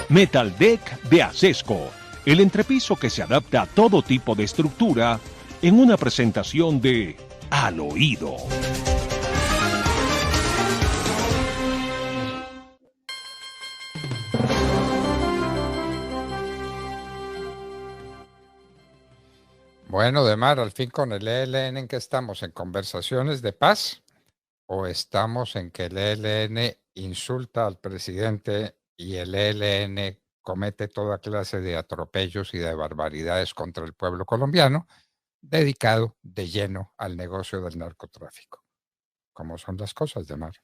Metal Deck de Acesco, el entrepiso que se adapta a todo tipo de estructura en una presentación de Al Oído. Bueno, Demar, al fin con el ELN, ¿en qué estamos? ¿En conversaciones de paz? ¿O estamos en que el ELN insulta al presidente y el ELN comete toda clase de atropellos y de barbaridades contra el pueblo colombiano, dedicado de lleno al negocio del narcotráfico? ¿Cómo son las cosas, Demar?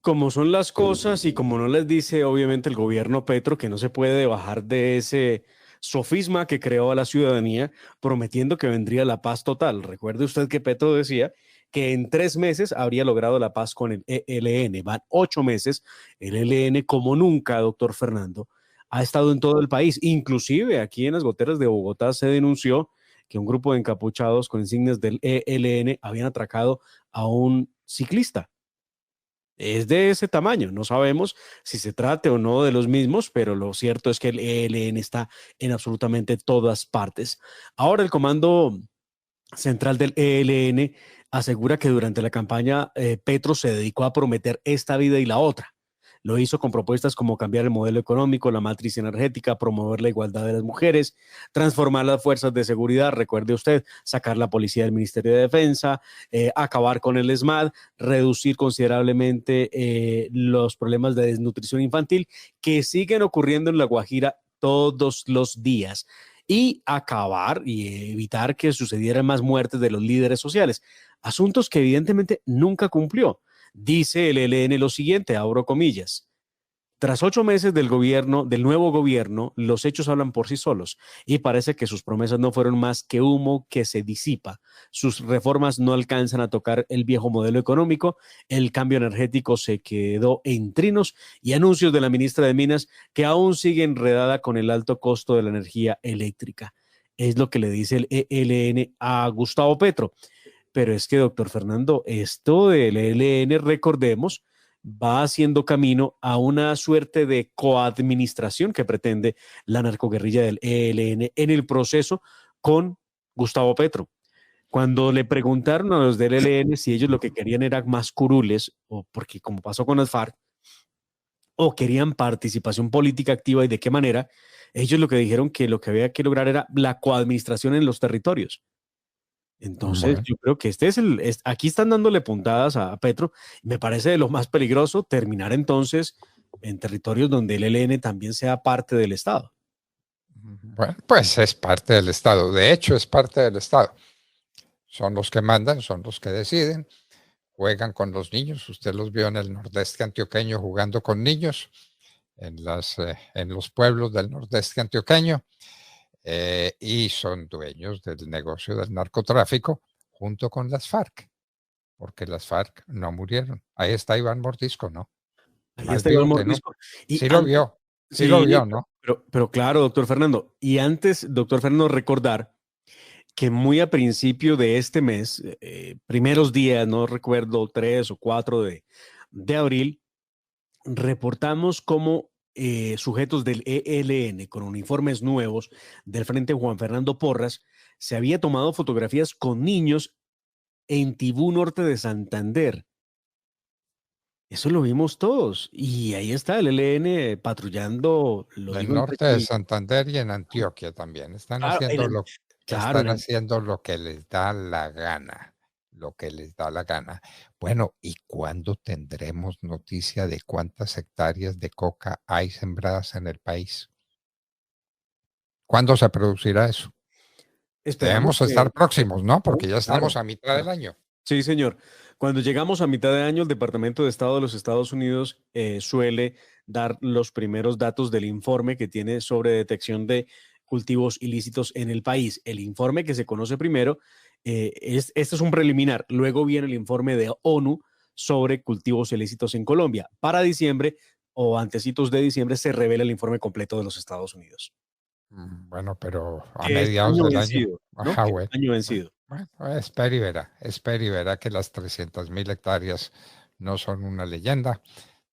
Como son las cosas y como no les dice obviamente el gobierno Petro que no se puede bajar de ese sofisma que creó a la ciudadanía prometiendo que vendría la paz total. Recuerde usted que Petro decía que en 3 meses habría logrado la paz con el ELN. Van 8 meses. El ELN, como nunca, doctor Fernando, ha estado en todo el país. Inclusive aquí en las goteras de Bogotá se denunció que un grupo de encapuchados con insignias del ELN habían atracado a un ciclista. Es de ese tamaño. No sabemos si se trate o no de los mismos, pero lo cierto es que el ELN está en absolutamente todas partes. Ahora el Comando Central del ELN asegura que durante la campaña Petro se dedicó a prometer esta vida y la otra. Lo hizo con propuestas como cambiar el modelo económico, la matriz energética, promover la igualdad de las mujeres, transformar las fuerzas de seguridad, recuerde usted, sacar la policía del Ministerio de Defensa, acabar con el ESMAD, reducir considerablemente los problemas de desnutrición infantil que siguen ocurriendo en La Guajira todos los días y acabar y evitar que sucedieran más muertes de los líderes sociales. Asuntos que evidentemente nunca cumplió. Dice el ELN lo siguiente, abro comillas: tras 8 meses del nuevo gobierno, los hechos hablan por sí solos y parece que sus promesas no fueron más que humo que se disipa. Sus reformas no alcanzan a tocar el viejo modelo económico, el cambio energético se quedó en trinos y anuncios de la ministra de Minas que aún sigue enredada con el alto costo de la energía eléctrica. Es lo que le dice el ELN a Gustavo Petro. Pero es que, doctor Fernando, esto del ELN, recordemos, va haciendo camino a una suerte de coadministración que pretende la narcoguerrilla del ELN en el proceso con Gustavo Petro. Cuando le preguntaron a los del ELN si ellos lo que querían era más curules, o porque como pasó con las FARC, o querían participación política activa y de qué manera, ellos lo que dijeron que lo que había que lograr era la coadministración en los territorios. Entonces, yo creo que aquí están dándole puntadas a Petro. Me parece de lo más peligroso terminar entonces en territorios donde el ELN también sea parte del Estado. Bueno, pues es parte del Estado. De hecho, es parte del Estado. Son los que mandan, son los que deciden. Juegan con los niños. Usted los vio en el nordeste antioqueño jugando con niños, en los pueblos del nordeste antioqueño. Y son dueños del negocio del narcotráfico junto con las FARC, porque las FARC no murieron. Ahí está Iván Mordisco, ¿no? Ahí está Iván Mordisco. ¿No? Sí lo vio, sí lo vio, ¿no? Pero claro, doctor Fernando. Y antes, doctor Fernando, recordar que muy a principio de este mes, primeros días, no recuerdo, 3 o 4 de abril, reportamos cómo sujetos del ELN con uniformes nuevos del Frente Juan Fernando Porras se había tomado fotografías con niños en Tibú Norte de Santander. Eso lo vimos todos y ahí está el ELN patrullando. El norte de Santander y en Antioquia también. Están haciendo lo que les da la gana. Lo que les da la gana. Bueno, ¿y cuándo tendremos noticia de cuántas hectáreas de coca hay sembradas en el país? ¿Cuándo se producirá eso? Debemos estar próximos, ¿no? Porque ya estamos a mitad del año. Sí, señor. Cuando llegamos a mitad de año, el Departamento de Estado de los Estados Unidos suele dar los primeros datos del informe que tiene sobre detección de cultivos ilícitos en el país. El informe que se conoce primero, este es un preliminar. Luego viene el informe de ONU sobre cultivos ilícitos en Colombia. Para diciembre o antecitos de diciembre se revela el informe completo de los Estados Unidos. Bueno, pero a mediados del año. Ajá, bueno. Año vencido. Bueno, espera y verá que las 300.000 hectáreas no son una leyenda.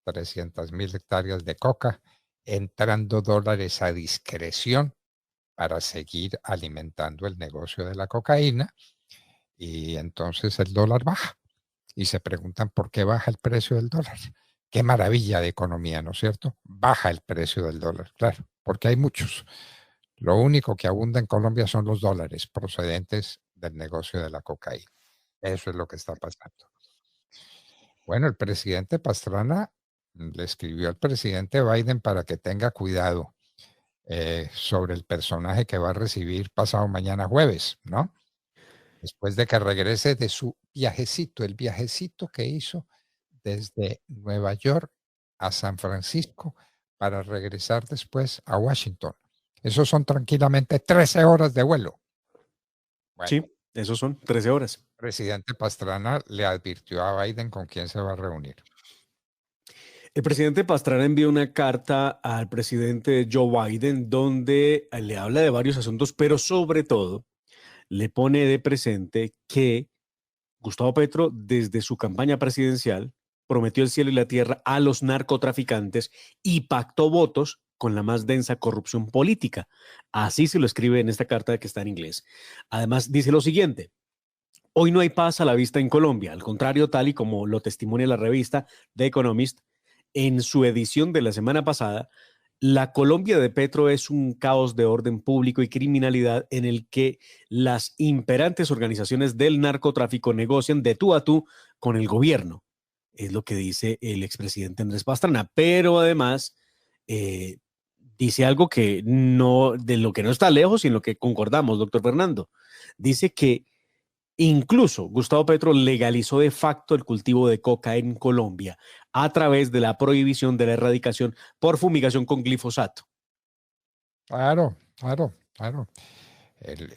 300.000 hectáreas de coca, entrando dólares a discreción para seguir alimentando el negocio de la cocaína, y entonces el dólar baja. Y se preguntan por qué baja el precio del dólar. Qué maravilla de economía, ¿no es cierto? Baja el precio del dólar, claro, porque hay muchos. Lo único que abunda en Colombia son los dólares procedentes del negocio de la cocaína. Eso es lo que está pasando. Bueno, el presidente Pastrana le escribió al presidente Biden para que tenga cuidado sobre el personaje que va a recibir pasado mañana jueves, ¿no? Después de que regrese de su viajecito, el viajecito que hizo desde Nueva York a San Francisco para regresar después a Washington. Esos son tranquilamente 13 horas de vuelo. Bueno, Sí, esos son 13 horas. el presidente Pastrana le advirtió a Biden con quién se va a reunir. El presidente Pastrana envió una carta al presidente Joe Biden donde le habla de varios asuntos, pero sobre todo le pone de presente que Gustavo Petro, desde su campaña presidencial, prometió el cielo y la tierra a los narcotraficantes y pactó votos con la más densa corrupción política. Así se lo escribe en esta carta que está en inglés. Además, dice lo siguiente: hoy no hay paz a la vista en Colombia. Al contrario, tal y como lo testimonia la revista The Economist, en su edición de la semana pasada, la Colombia de Petro es un caos de orden público y criminalidad en el que las imperantes organizaciones del narcotráfico negocian de tú a tú con el gobierno. Es lo que dice el expresidente Andrés Pastrana. Pero además dice algo que no, de lo que no está lejos y en lo que concordamos, doctor Fernando. Dice que incluso Gustavo Petro legalizó de facto el cultivo de coca en Colombia a través de la prohibición de la erradicación por fumigación con glifosato. Claro, claro, claro.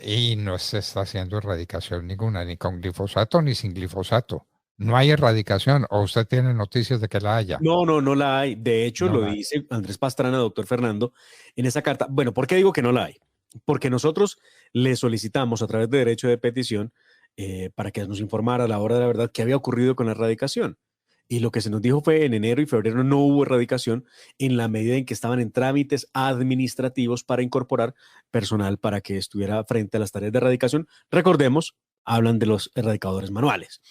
Y no se está haciendo erradicación ninguna, ni con glifosato ni sin glifosato. No hay erradicación, o usted tiene noticias de que la haya. No la hay. De hecho, No lo la hay. dice Andrés Pastrana, doctor Fernando, en esa carta. Bueno, ¿por qué digo que no la hay? Porque nosotros le solicitamos a través de derecho de petición para que nos informara a la hora de la verdad qué había ocurrido con la erradicación. Y lo que se nos dijo fue en enero y febrero no hubo erradicación en la medida en que estaban en trámites administrativos para incorporar personal para que estuviera frente a las tareas de erradicación. Recordemos, hablan de los erradicadores manuales.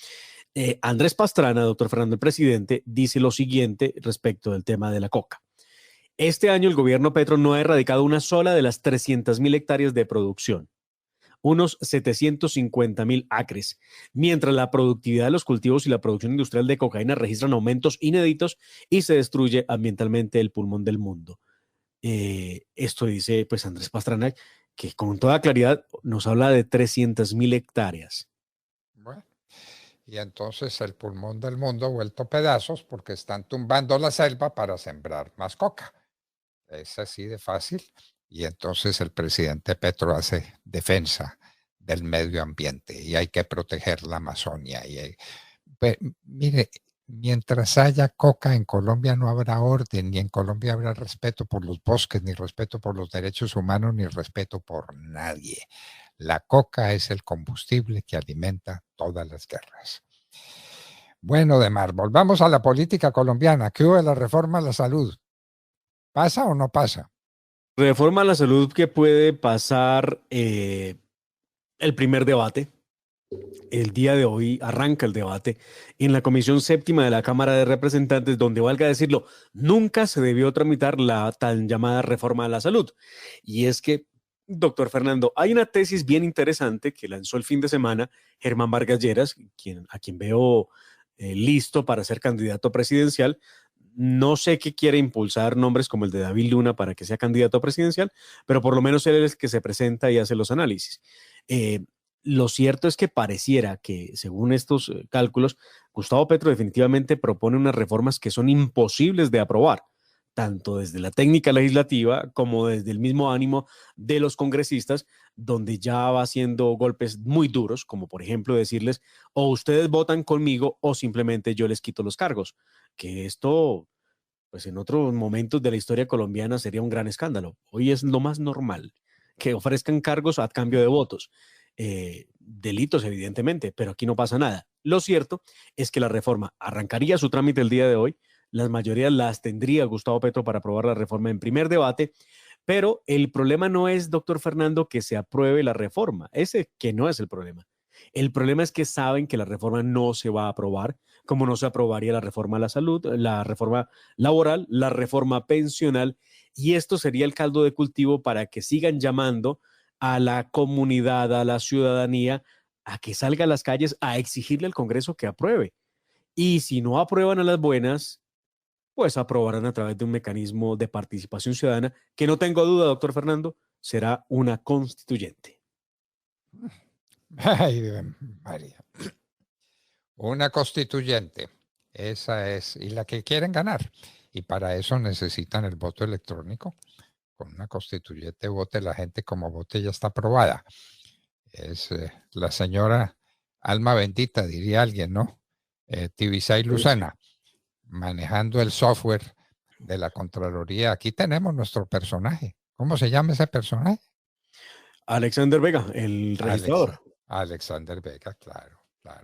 Andrés Pastrana, doctor Fernando, el presidente, dice lo siguiente respecto del tema de la coca. Este año el gobierno Petro no ha erradicado una sola de las 300.000 hectáreas de producción, unos 750.000 acres, mientras la productividad de los cultivos y la producción industrial de cocaína registran aumentos inéditos y se destruye ambientalmente el pulmón del mundo. Esto dice pues Andrés Pastrana, que con toda claridad nos habla de 300.000 hectáreas. Bueno, y entonces el pulmón del mundo ha vuelto pedazos porque están tumbando la selva para sembrar más coca. Es así de fácil. Y entonces el presidente Petro hace defensa del medio ambiente y hay que proteger la Amazonia. Mire, mientras haya coca en Colombia no habrá orden, ni en Colombia habrá respeto por los bosques, ni respeto por los derechos humanos, ni respeto por nadie. La coca es el combustible que alimenta todas las guerras. Bueno, Demar, volvamos a la política colombiana. ¿Qué hubo de la reforma a la salud? ¿Pasa o no pasa? Reforma a la salud que puede pasar el primer debate. El día de hoy arranca el debate en la Comisión Séptima de la Cámara de Representantes, donde, valga decirlo, nunca se debió tramitar la tan llamada reforma a la salud. Y es que, doctor Fernando, hay una tesis bien interesante que lanzó el fin de semana Germán Vargas Lleras, a quien veo listo para ser candidato presidencial. No sé qué quiere impulsar nombres como el de David Luna para que sea candidato presidencial, pero por lo menos él es el que se presenta y hace los análisis. Lo cierto es que pareciera que, según estos cálculos, Gustavo Petro definitivamente propone unas reformas que son imposibles de aprobar, tanto desde la técnica legislativa como desde el mismo ánimo de los congresistas, donde ya va haciendo golpes muy duros, como por ejemplo decirles, o ustedes votan conmigo o simplemente yo les quito los cargos, que esto, pues en otros momentos de la historia colombiana sería un gran escándalo. Hoy es lo más normal, que ofrezcan cargos a cambio de votos. Delitos evidentemente, pero aquí no pasa nada. Lo cierto es que la reforma arrancaría su trámite el día de hoy, las mayorías las tendría Gustavo Petro para aprobar la reforma en primer debate, pero el problema no es, doctor Fernando, que se apruebe la reforma, ese que no es el problema. El problema es que saben que la reforma no se va a aprobar, como no se aprobaría la reforma a la salud, la reforma laboral, la reforma pensional, y esto sería el caldo de cultivo para que sigan llamando a la comunidad, a la ciudadanía, a que salga a las calles a exigirle al Congreso que apruebe. Y si no aprueban a las buenas, pues aprobarán a través de un mecanismo de participación ciudadana que no tengo duda, doctor Fernando, será una constituyente. Ay, María. Una constituyente. Esa es, y la que quieren ganar. Y para eso necesitan el voto electrónico. Con una constituyente vote la gente como vote, ya está aprobada. Es la señora alma bendita, diría alguien, ¿no? Tibisay Lucena, manejando el software de la Contraloría. Aquí tenemos nuestro personaje. ¿Cómo se llama ese personaje? Alexander Vega, el registrador. Alexander Vega, claro.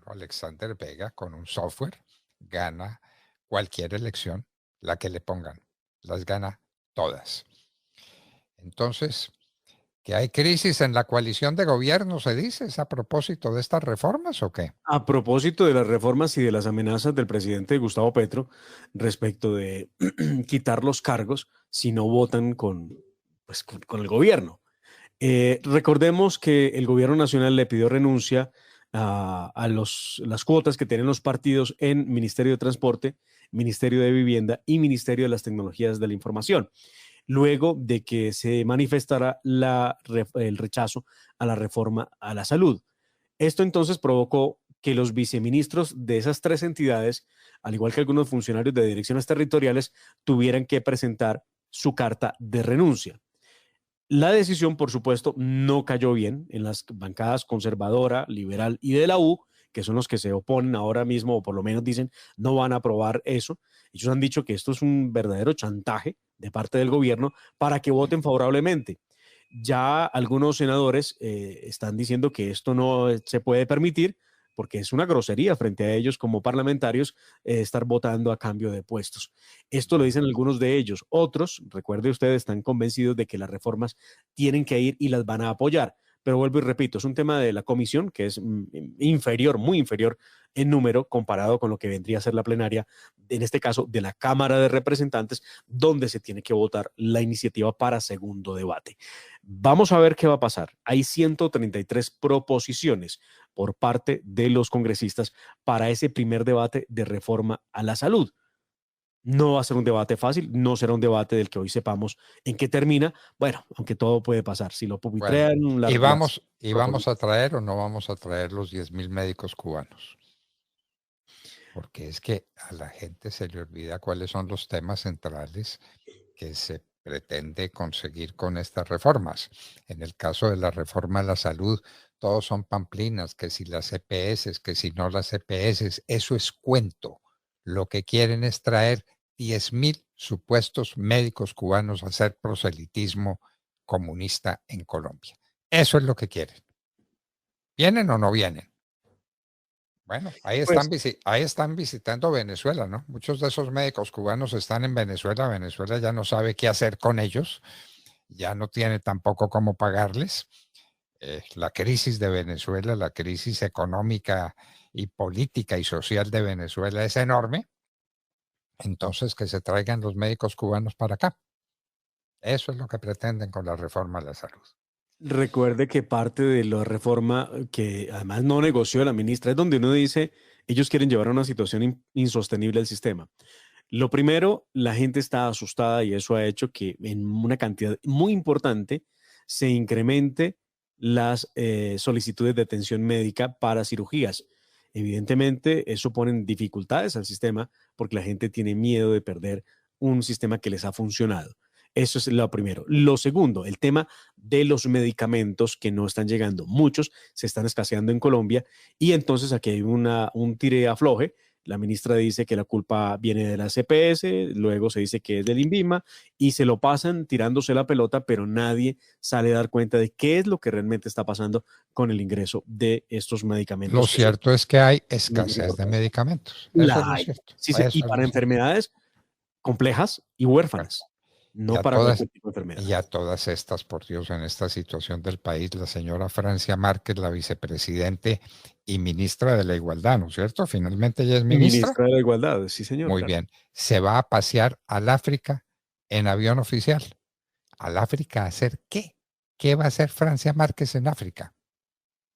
Alexander Vega con un software gana cualquier elección, la que le pongan. Las gana todas. Entonces, ¿que hay crisis en la coalición de gobierno, se dice? ¿Es a propósito de estas reformas o qué? A propósito de las reformas y de las amenazas del presidente Gustavo Petro respecto de quitar los cargos si no votan con el gobierno. Recordemos que el gobierno nacional le pidió renuncia a las cuotas que tienen los partidos en Ministerio de Transporte, Ministerio de Vivienda y Ministerio de las Tecnologías de la Información, luego de que se manifestara el rechazo a la reforma a la salud. Esto entonces provocó que los viceministros de esas tres entidades, al igual que algunos funcionarios de direcciones territoriales, tuvieran que presentar su carta de renuncia. La decisión, por supuesto, no cayó bien en las bancadas conservadora, liberal y de la U, que son los que se oponen ahora mismo, o por lo menos dicen no van a aprobar eso. Ellos han dicho que esto es un verdadero chantaje de parte del gobierno para que voten favorablemente. Ya algunos senadores están diciendo que esto no se puede permitir porque es una grosería frente a ellos como parlamentarios estar votando a cambio de puestos. Esto lo dicen algunos de ellos. Otros, recuerde usted, están convencidos de que las reformas tienen que ir y las van a apoyar. Pero vuelvo y repito, es un tema de la comisión que es inferior, muy inferior en número comparado con lo que vendría a ser la plenaria, en este caso de la Cámara de Representantes, donde se tiene que votar la iniciativa para segundo debate. Vamos a ver qué va a pasar. Hay 133 proposiciones por parte de los congresistas para ese primer debate de reforma a la salud. No va a ser un debate fácil, no será un debate del que hoy sepamos en qué termina. Bueno, aunque todo puede pasar. Si lo pupitrean... Bueno, ¿y vamos a traer o no vamos a traer los 10,000 médicos cubanos? Porque es que a la gente se le olvida cuáles son los temas centrales que se pretende conseguir con estas reformas. En el caso de la reforma a la salud, todos son pamplinas, que si las EPS, que si no las EPS, eso es cuento. Lo que quieren es traer 10,000 supuestos médicos cubanos a hacer proselitismo comunista en Colombia. Eso es lo que quieren. ¿Vienen o no vienen? Bueno, ahí están visitando Venezuela, ¿no? Muchos de esos médicos cubanos están en Venezuela. Venezuela ya no sabe qué hacer con ellos, ya no tiene tampoco cómo pagarles. La crisis de Venezuela, la crisis económica y política y social de Venezuela es enorme. Entonces, que se traigan los médicos cubanos para acá. Eso es lo que pretenden con la reforma a la salud. Recuerde que parte de la reforma que además no negoció la ministra es donde uno dice, ellos quieren llevar a una situación insostenible al sistema. Lo primero, la gente está asustada y eso ha hecho que en una cantidad muy importante se incremente las solicitudes de atención médica para cirugías. Evidentemente, eso pone dificultades al sistema porque la gente tiene miedo de perder un sistema que les ha funcionado. Eso es lo primero. Lo segundo, el tema de los medicamentos que no están llegando. Muchos se están escaseando en Colombia y entonces aquí hay un tire afloje. La ministra dice que la culpa viene de la CPS, luego se dice que es del INVIMA y se lo pasan tirándose la pelota, pero nadie sale a dar cuenta de qué es lo que realmente está pasando con el ingreso de estos medicamentos. Lo cierto es que hay escasez de medicamentos. Eso es lo cierto. Sí, y para enfermedades complejas y huérfanas, no para cualquier tipo de enfermedad. Y a todas estas, por Dios, en esta situación del país, la señora Francia Márquez, la vicepresidente y ministra de la Igualdad, ¿no es cierto? Finalmente ella es ministra. Ministra de la Igualdad, sí, señor. Muy claro. bien. Se va a pasear al África en avión oficial. ¿Al África a hacer qué? ¿Qué va a hacer Francia Márquez en África?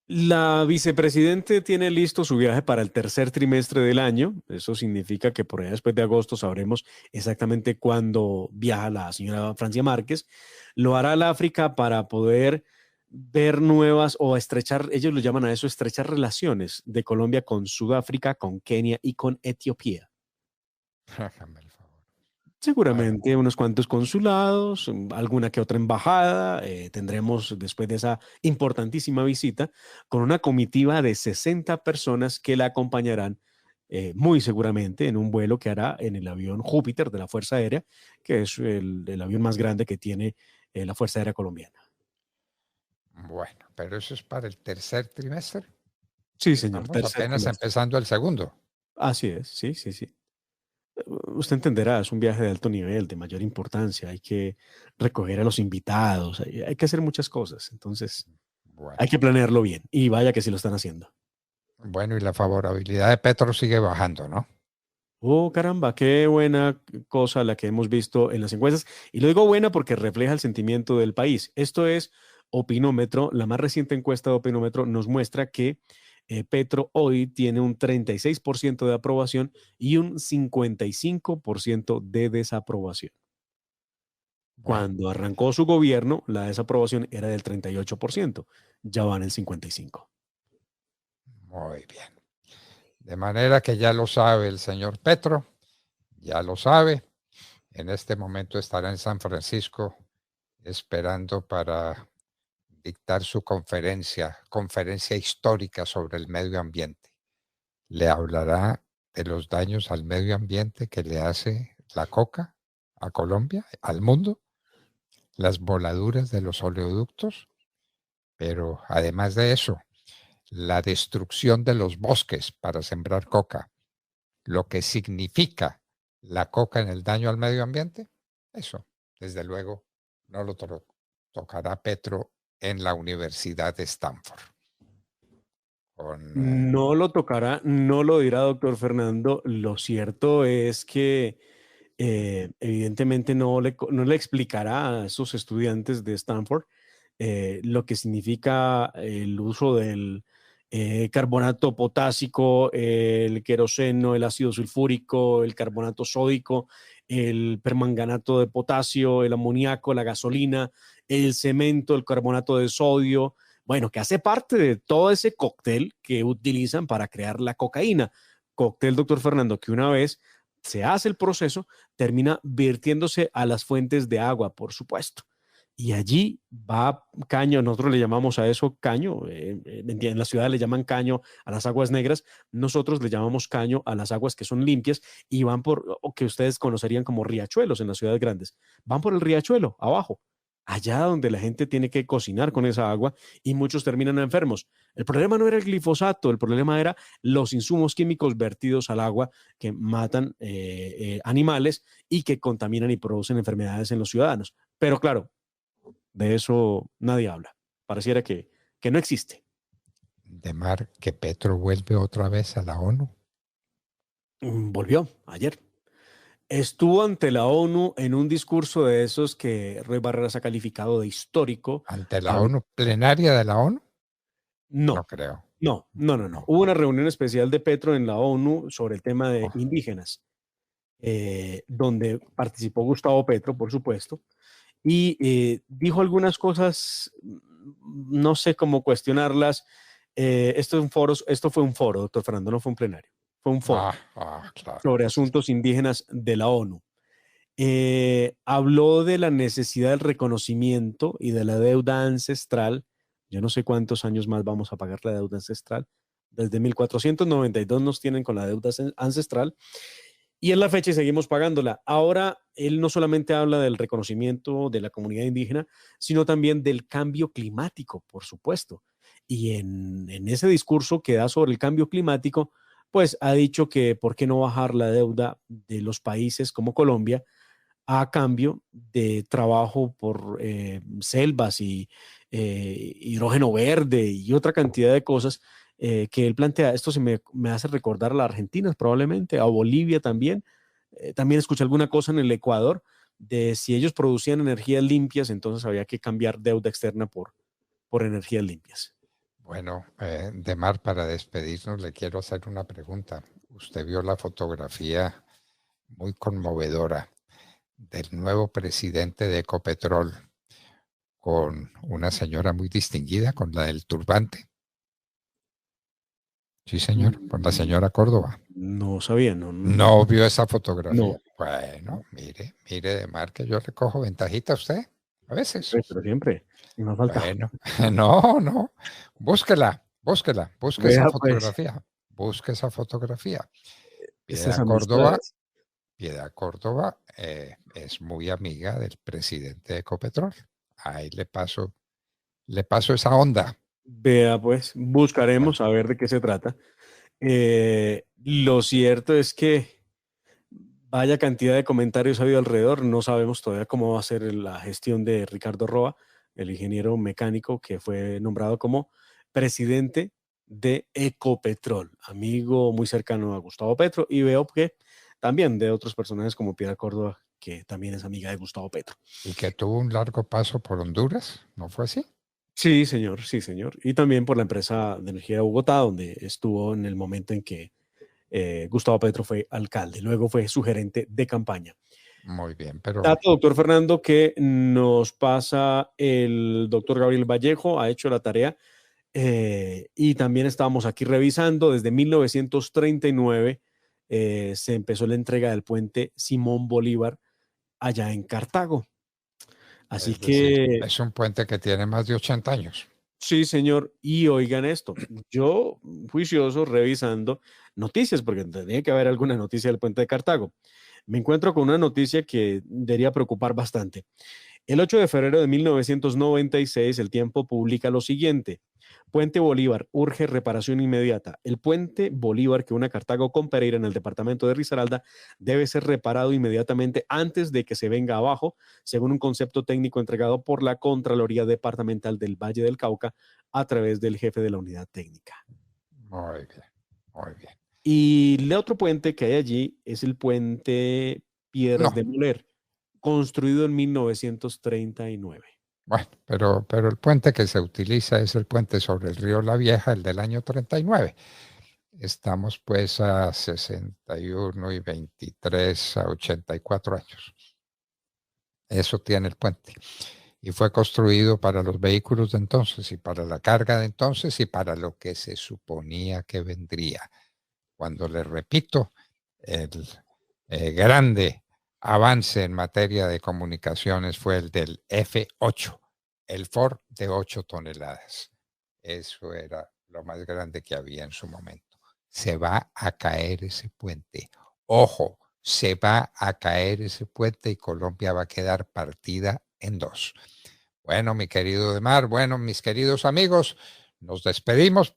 La vicepresidente tiene listo su viaje para el tercer trimestre del año. Eso significa que por allá después de agosto sabremos exactamente cuándo viaja la señora Francia Márquez. Lo hará al África para poder ver nuevas o estrechar, ellos lo llaman a eso, estrechar relaciones de Colombia con Sudáfrica, con Kenia y con Etiopía. Hágame el favor. Seguramente unos cuantos consulados, alguna que otra embajada. Tendremos después de esa importantísima visita con una comitiva de 60 personas que la acompañarán muy seguramente en un vuelo que hará en el avión Júpiter de la Fuerza Aérea, que es el avión más grande que tiene la Fuerza Aérea Colombiana. Bueno, pero eso es para el tercer trimestre. Sí, señor. Estamos apenas empezando el segundo. Así es, sí, sí, sí. Usted entenderá, es un viaje de alto nivel, de mayor importancia, hay que recoger a los invitados, hay que hacer muchas cosas, entonces Bueno. hay que planearlo bien y vaya que sí lo están haciendo. Bueno, y la favorabilidad de Petro sigue bajando, ¿no? Oh, caramba, qué buena cosa la que hemos visto en las encuestas. Y lo digo buena porque refleja el sentimiento del país. Esto es Opinómetro, la más reciente encuesta de Opinómetro nos muestra que Petro hoy tiene un 36% de aprobación y un 55% de desaprobación. Cuando arrancó su gobierno, la desaprobación era del 38%, ya van el 55%. Muy bien. De manera que ya lo sabe el señor Petro, ya lo sabe. En este momento estará en San Francisco esperando para dictar su conferencia histórica sobre el medio ambiente. Le hablará de los daños al medio ambiente que le hace la coca a Colombia, al mundo, las voladuras de los oleoductos, pero además de eso, la destrucción de los bosques para sembrar coca, lo que significa la coca en el daño al medio ambiente, eso, desde luego, no lo tocará Petro en la Universidad de Stanford. No lo tocará, no lo dirá doctor Fernando. Lo cierto es que evidentemente no le explicará a esos estudiantes de Stanford lo que significa el uso del carbonato potásico, el queroseno, el ácido sulfúrico, el carbonato sódico, el permanganato de potasio, el amoníaco, la gasolina, el cemento, el carbonato de sodio. Bueno, que hace parte de todo ese cóctel que utilizan para crear la cocaína. Cóctel, doctor Fernando, que una vez se hace el proceso, termina vertiéndose a las fuentes de agua, por supuesto. Y allí va caño, nosotros le llamamos a eso caño, en la ciudad le llaman caño a las aguas negras, nosotros le llamamos caño a las aguas que son limpias y van por, o que ustedes conocerían como riachuelos en las ciudades grandes, van por el riachuelo, abajo, allá donde la gente tiene que cocinar con esa agua y muchos terminan enfermos. El problema no era el glifosato, el problema era los insumos químicos vertidos al agua que matan animales y que contaminan y producen enfermedades en los ciudadanos. Pero claro, de eso nadie habla. Pareciera que no existe. De mar que Petro vuelve otra vez a la ONU. Volvió ayer. Estuvo ante la ONU en un discurso de esos que Roy Barreras ha calificado de histórico. ¿Ante la ONU? ¿Plenaria de la ONU? No. No creo. No. Hubo una reunión especial de Petro en la ONU sobre el tema de indígenas, donde participó Gustavo Petro, por supuesto, y dijo algunas cosas, no sé cómo cuestionarlas. Esto fue un foro, doctor Fernando, no fue un plenario, fue un foro claro, sobre asuntos indígenas de la ONU. Habló de la necesidad del reconocimiento y de la deuda ancestral. Yo no sé cuántos años más vamos a pagar la deuda ancestral. Desde 1492 nos tienen con la deuda ancestral y en la fecha seguimos pagándola. Ahora, él no solamente habla del reconocimiento de la comunidad indígena, sino también del cambio climático, por supuesto. Y en ese discurso que da sobre el cambio climático, pues ha dicho que por qué no bajar la deuda de los países como Colombia a cambio de trabajo por selvas y hidrógeno verde y otra cantidad de cosas que él plantea. Esto me hace recordar a la Argentina probablemente, a Bolivia también. También escuché alguna cosa en el Ecuador de si ellos producían energías limpias, entonces había que cambiar deuda externa por energías limpias. Bueno, Demar, para despedirnos, le quiero hacer una pregunta. Usted vio la fotografía muy conmovedora del nuevo presidente de Ecopetrol con una señora muy distinguida, con la del turbante. Sí, señor, con la señora Córdoba. No sabía, no. ¿No vio esa fotografía? No. Bueno, mire, Demar, que yo le cojo ventajita a usted a veces. Pero siempre, y no falta. Bueno, no, búsquela busque Vea, esa pues, fotografía, busque esa fotografía. esas Piedad amistades. Córdoba es muy amiga del presidente de Ecopetrol. Ahí le paso esa onda. Vea, pues, Bueno, buscaremos a ver de qué se trata. Lo cierto es que vaya cantidad de comentarios ha habido alrededor. No sabemos todavía cómo va a ser la gestión de Ricardo Roa, el ingeniero mecánico que fue nombrado como presidente de Ecopetrol, amigo muy cercano a Gustavo Petro, y veo que también de otros personajes como Piedad Córdoba, que también es amiga de Gustavo Petro. y que tuvo un largo paso por Honduras, ¿no fue así? Sí, señor, sí, señor. Y también por la empresa de energía de Bogotá, donde estuvo en el momento en que Gustavo Petro fue alcalde. Luego fue su gerente de campaña. Muy bien, pero Dato, doctor Fernando, que nos pasa el doctor Gabriel Vallejo, ha hecho la tarea y también estábamos aquí revisando desde 1939 se empezó la entrega del puente Simón Bolívar allá en Cartago. Así es decir, que es un puente que tiene más de 80 años. sí, señor. Y oigan esto, yo juicioso revisando noticias, porque tenía que haber alguna noticia del puente de Cartago. Me encuentro con una noticia que debería preocupar bastante. El 8 de febrero de 1996, El Tiempo publica lo siguiente. Puente Bolívar urge reparación inmediata. El puente Bolívar que une Cartago con Pereira en el departamento de Risaralda debe ser reparado inmediatamente antes de que se venga abajo, según un concepto técnico entregado por la Contraloría Departamental del Valle del Cauca a través del jefe de la unidad técnica. Muy bien, muy bien. Y el otro puente que hay allí es el puente Piedras No, de Moler, construido en 1939. bueno, pero el puente que se utiliza es el puente sobre el río La Vieja, el del año 39. Estamos pues a 61 y 23 a 84 años. Eso tiene el puente. Y fue construido para los vehículos de entonces y para la carga de entonces y para lo que se suponía que vendría. Cuando les repito, el grande avance en materia de comunicaciones fue el del F8, el Ford de 8 toneladas. Eso era lo más grande que había en su momento. Se va a caer ese puente. Ojo, se va a caer ese puente y Colombia va a quedar partida en dos. Bueno, mi querido Demar, bueno, mis queridos amigos, nos despedimos.